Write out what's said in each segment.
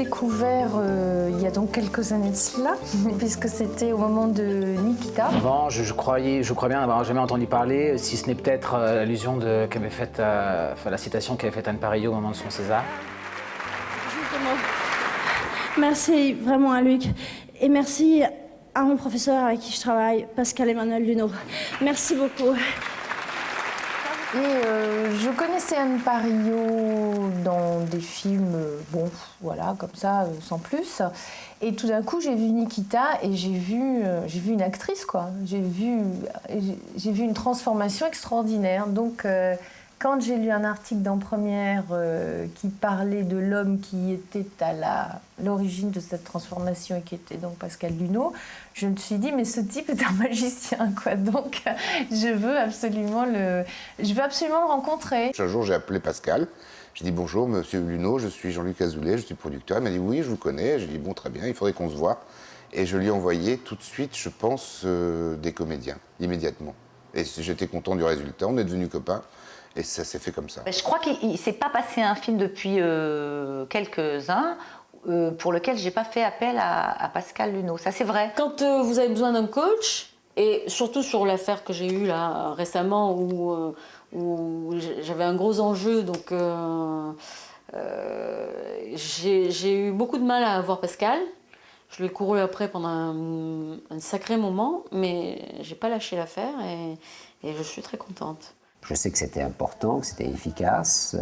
découvert il y a donc quelques années de cela, puisque c'était au moment de Nikita. Avant, je crois bien n'avoir jamais entendu parler, si ce n'est peut-être l'allusion qu'avait faite, la citation qu'avait faite Anne Parillo au moment de son César. Justement. Merci vraiment à Luc. Et merci à mon professeur avec qui je travaille, Pascal-Emmanuel Luneau. Merci beaucoup. Et je connaissais Anne Parillo dans des films, bon, voilà, comme ça, sans plus. Et tout d'un coup, j'ai vu Nikita et j'ai vu une actrice, quoi. J'ai vu une transformation extraordinaire. Donc, quand j'ai lu un article dans Première qui parlait de l'homme qui était à l'origine de cette transformation et qui était donc Pascal Luneau, je me suis dit, mais ce type est un magicien, quoi. Donc, je veux absolument le rencontrer. Un jour, j'ai appelé Pascal. J'ai dit, bonjour, monsieur Luneau, je suis Jean-Luc Azoulay, je suis producteur. Il m'a dit, oui, je vous connais. J'ai dit, bon, très bien, il faudrait qu'on se voit. Et je lui ai envoyé tout de suite, je pense, des comédiens, immédiatement. Et j'étais content du résultat, on est devenus copains. Et ça s'est fait comme ça. Je crois qu'il ne s'est pas passé un film depuis quelques-uns pour lequel je n'ai pas fait appel à Pascal Luneau. Ça, c'est vrai. Quand vous avez besoin d'un coach, et surtout sur l'affaire que j'ai eue là récemment où j'avais un gros enjeu, donc j'ai eu beaucoup de mal à avoir Pascal. Je lui ai couru après pendant un sacré moment, mais j'ai pas lâché l'affaire et je suis très contente. Je sais que c'était important, que c'était efficace,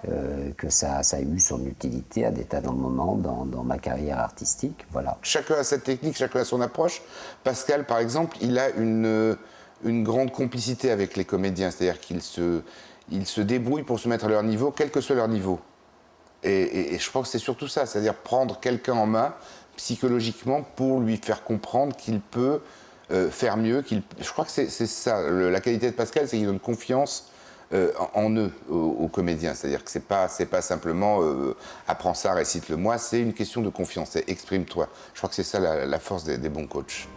que ça a eu son utilité à des tas de moments dans ma carrière artistique. Voilà. Chacun a sa technique, chacun a son approche. Pascal, par exemple, il a une grande complicité avec les comédiens, c'est-à-dire qu'il se débrouille pour se mettre à leur niveau, quel que soit leur niveau. Et je crois que c'est surtout ça, c'est-à-dire prendre quelqu'un en main psychologiquement pour lui faire comprendre qu'il peut faire mieux. Je crois que c'est ça, la qualité de Pascal, c'est qu'il donne confiance en eux, aux comédiens. C'est-à-dire que c'est pas simplement apprends ça, récite-le-moi, c'est une question de confiance, c'est exprime-toi. Je crois que c'est ça la force des bons coachs.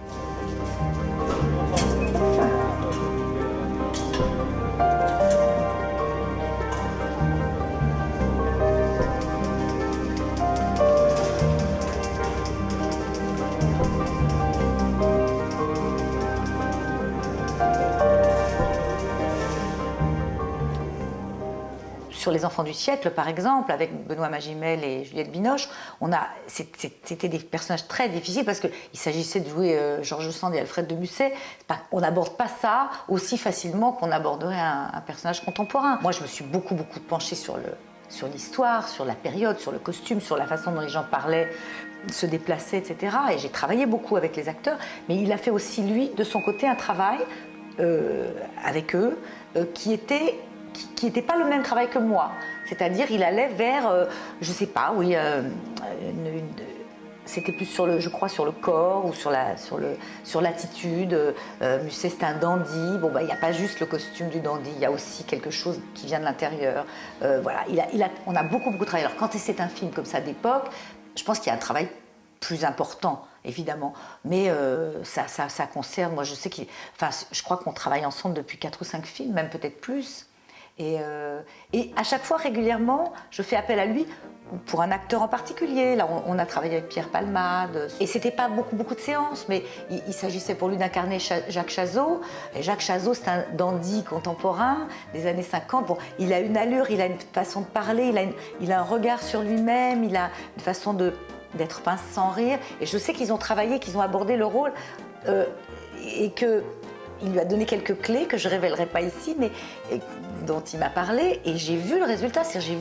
Sur Les Enfants du siècle, par exemple, avec Benoît Magimel et Juliette Binoche, c'était des personnages très difficiles parce qu'il s'agissait de jouer Georges Sand et Alfred de Musset. On n'aborde pas ça aussi facilement qu'on aborderait un personnage contemporain. Moi, je me suis beaucoup penchée sur l'histoire, sur la période, sur le costume, sur la façon dont les gens parlaient, se déplaçaient, etc. Et j'ai travaillé beaucoup avec les acteurs, mais il a fait aussi, lui, de son côté, un travail avec eux qui n'était pas le même travail que moi. C'est-à-dire, il allait vers, je sais pas, oui, c'était plus sur le corps ou sur l'attitude. Musset, c'est un dandy. Bon, il n'y a pas juste le costume du dandy, il y a aussi quelque chose qui vient de l'intérieur. Voilà, on a beaucoup travaillé. Alors, quand c'est un film comme ça d'époque, je pense qu'il y a un travail plus important, évidemment. Mais ça concerne, moi, je crois qu'on travaille ensemble depuis 4 ou 5 films, même peut-être plus. Et à chaque fois, régulièrement, je fais appel à lui pour un acteur en particulier. Là, on a travaillé avec Pierre Palmade. Et c'était pas beaucoup de séances, mais il s'agissait pour lui d'incarner Jacques Chazot. Et Jacques Chazot, c'est un dandy contemporain des années 50. Bon, il a une allure, il a une façon de parler, il a un regard sur lui-même, il a une façon d'être pince sans rire. Et je sais qu'ils ont travaillé, qu'ils ont abordé le rôle et qu'il lui a donné quelques clés que je ne révélerai pas ici, mais dont il m'a parlé, et j'ai vu le résultat. J'ai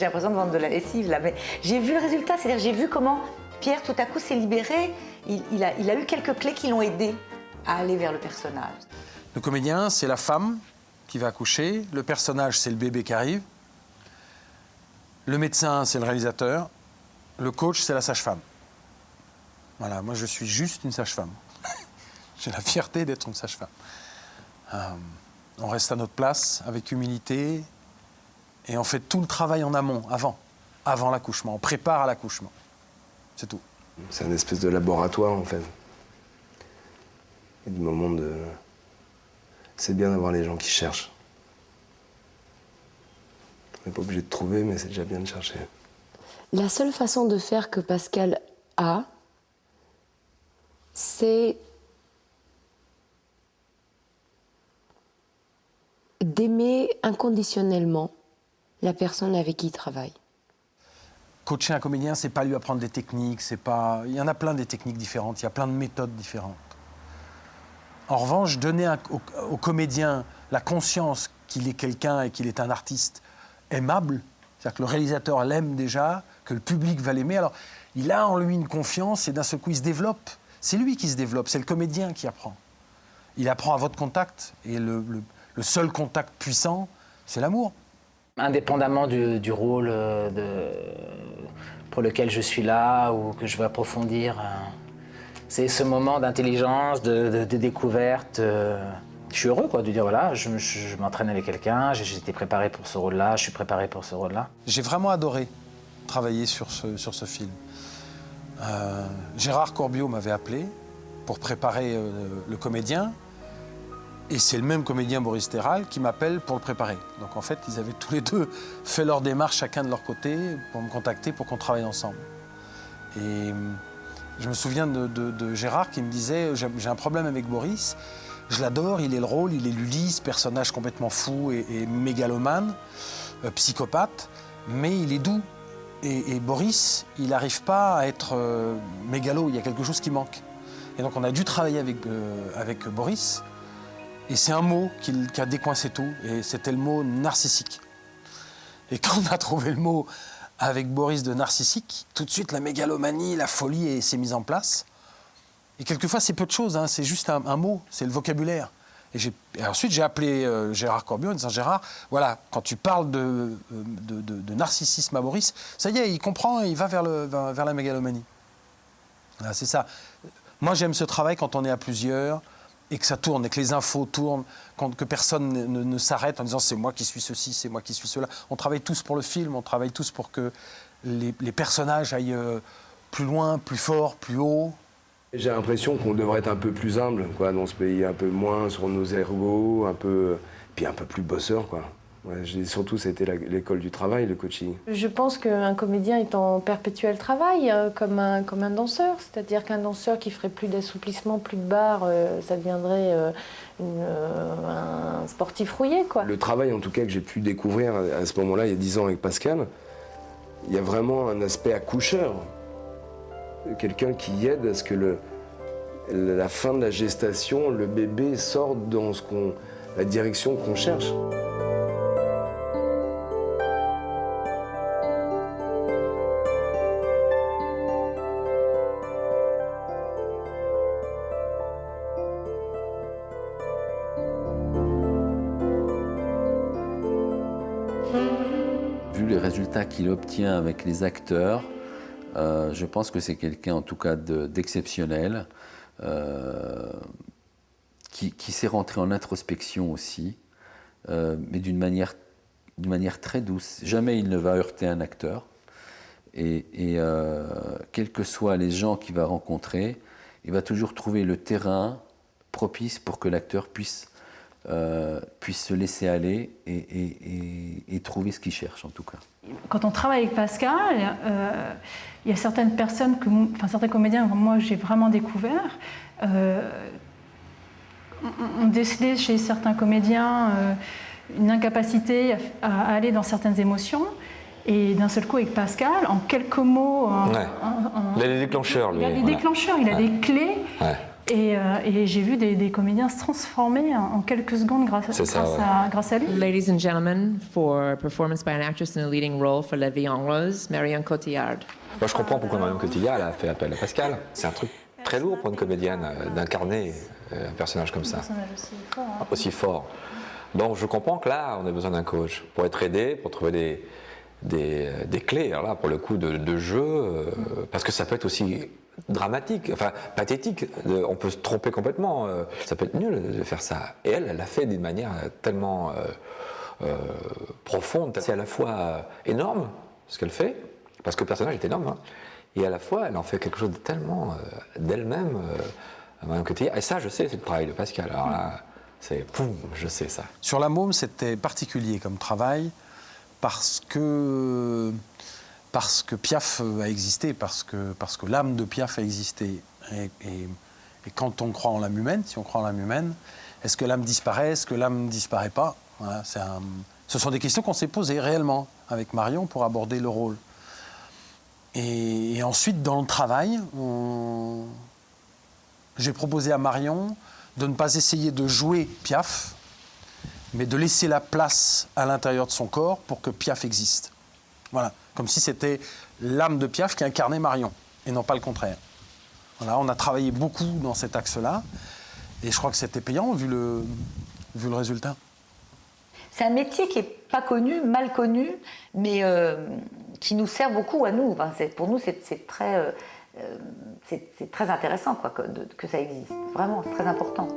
l'impression de vendre de la lessive là, mais j'ai vu le résultat, c'est-à-dire j'ai vu comment Pierre tout à coup s'est libéré. Il a eu quelques clés qui l'ont aidé à aller vers le personnage. Le comédien, c'est la femme qui va accoucher, le personnage, c'est le bébé qui arrive, le médecin, c'est le réalisateur, le coach, c'est la sage-femme. Voilà, moi je suis juste une sage-femme. J'ai la fierté d'être une sage-femme. On reste à notre place avec humilité et on fait tout le travail en amont, avant l'accouchement. On prépare à l'accouchement. C'est tout. C'est un espèce de laboratoire, en fait. Et du moment de... C'est bien d'avoir les gens qui cherchent. On n'est pas obligé de trouver, mais c'est déjà bien de chercher. La seule façon de faire que Pascal a, c'est d'aimer inconditionnellement la personne avec qui il travaille. Coacher un comédien, c'est pas lui apprendre des techniques, c'est pas... Il y en a plein des techniques différentes, il y a plein de méthodes différentes. En revanche, donner au comédien la conscience qu'il est quelqu'un et qu'il est un artiste aimable, c'est-à-dire que le réalisateur l'aime déjà, que le public va l'aimer, alors il a en lui une confiance et d'un seul coup il se développe. C'est lui qui se développe, c'est le comédien qui apprend. Il apprend à votre contact et le seul contact puissant, c'est l'amour. Indépendamment du rôle pour lequel je suis là ou que je veux approfondir, c'est ce moment d'intelligence, de découverte. Je suis heureux de dire voilà, je m'entraîne avec quelqu'un, j'ai été préparé pour ce rôle-là, je suis préparé pour ce rôle-là. J'ai vraiment adoré travailler sur ce film. Gérard Corbiot m'avait appelé pour préparer le comédien. Et c'est le même comédien, Boris Terral, qui m'appelle pour le préparer. Donc en fait, ils avaient tous les deux fait leur démarche, chacun de leur côté, pour me contacter, pour qu'on travaille ensemble. Et je me souviens de Gérard qui me disait « J'ai un problème avec Boris, je l'adore, il est le rôle, il est l'Ulysse, personnage complètement fou et mégalomane, psychopathe, mais il est doux. Et Boris, il n'arrive pas à être mégalo, il y a quelque chose qui manque. Et donc on a dû travailler avec Boris. Et c'est un mot qui a décoincé tout, et c'était le mot narcissique. Et quand on a trouvé le mot avec Boris de narcissique, tout de suite la mégalomanie, la folie s'est mise en place. Et quelquefois c'est peu de choses, c'est juste un mot, c'est le vocabulaire. Et ensuite j'ai appelé Gérard Corbiot en disant « Gérard, voilà, quand tu parles de narcissisme à Boris, ça y est, il comprend et il va vers la mégalomanie. » Voilà, c'est ça. Moi j'aime ce travail quand on est à plusieurs, et que ça tourne, et que les infos tournent, que personne ne s'arrête en disant « c'est moi qui suis ceci, c'est moi qui suis cela ». On travaille tous pour le film, on travaille tous pour que les personnages aillent plus loin, plus fort, plus haut. J'ai l'impression qu'on devrait être un peu plus humble dans ce pays, un peu moins sur nos ergots, puis un peu plus bosseur, quoi. Ouais, surtout, c'était l'école du travail, le coaching. Je pense qu'un comédien est en perpétuel travail, comme un danseur. C'est-à-dire qu'un danseur qui ferait plus d'assouplissement, plus de barres, ça deviendrait un sportif rouillé, quoi. Le travail, en tout cas, que j'ai pu découvrir à ce moment-là, il y a 10 ans avec Pascal, il y a vraiment un aspect accoucheur. Quelqu'un qui aide à ce que la fin de la gestation, le bébé sorte dans la direction qu'on cherche. Vu les résultats qu'il obtient avec les acteurs, je pense que c'est quelqu'un en tout cas d'exceptionnel, qui sait rentrer en introspection aussi, mais d'une manière très douce. Jamais il ne va heurter un acteur. Et quels que soient les gens qu'il va rencontrer, il va toujours trouver le terrain propice pour que l'acteur puisse se laisser aller et trouver ce qu'il cherche en tout cas. Quand on travaille avec Pascal, il y a certaines personnes, certains comédiens que moi j'ai vraiment découvert, on décelait chez certains comédiens une incapacité à aller dans certaines émotions. Et d'un seul coup, avec Pascal, en quelques mots... il a des déclencheurs, lui. Il a des déclencheurs, il a des clés. Ouais. Et j'ai vu des comédiens se transformer en quelques secondes grâce à lui. Ladies and gentlemen, for performance by an actress in a leading role for La Vie en Rose, Marion Cotillard. Moi, je comprends pourquoi Marion Cotillard a fait appel à Pascal. C'est un truc très lourd pour une comédienne d'incarner un personnage comme ça. Un personnage aussi fort. Donc, je comprends que là, on a besoin d'un coach pour être aidé, pour trouver des clés, alors là, pour le coup, de jeu, parce que ça peut être aussi dramatique, enfin pathétique, on peut se tromper complètement, ça peut être nul de faire ça. Et elle l'a fait d'une manière tellement profonde, c'est à la fois énorme ce qu'elle fait, parce que le personnage est énorme, et à la fois elle en fait quelque chose de tellement d'elle-même, et ça je sais, c'est le travail de Pascal, alors là, je sais ça. Sur La Môme, c'était particulier comme travail, parce que parce que Piaf a existé, parce que l'âme de Piaf a existé. Et quand on croit en l'âme humaine, si on croit en l'âme humaine, est-ce que l'âme disparaît, est-ce que l'âme ne disparaît pas? Voilà, ce sont des questions qu'on s'est posées réellement avec Marion pour aborder le rôle. Et ensuite, dans le travail, j'ai proposé à Marion de ne pas essayer de jouer Piaf, mais de laisser la place à l'intérieur de son corps pour que Piaf existe. Voilà, comme si c'était l'âme de Piaf qui incarnait Marion, et non pas le contraire. Voilà, on a travaillé beaucoup dans cet axe-là, et je crois que c'était payant vu le résultat. C'est un métier qui n'est pas connu, mal connu, mais qui nous sert beaucoup à nous. Enfin, pour nous, c'est très intéressant quoi, que ça existe. Vraiment, c'est très important.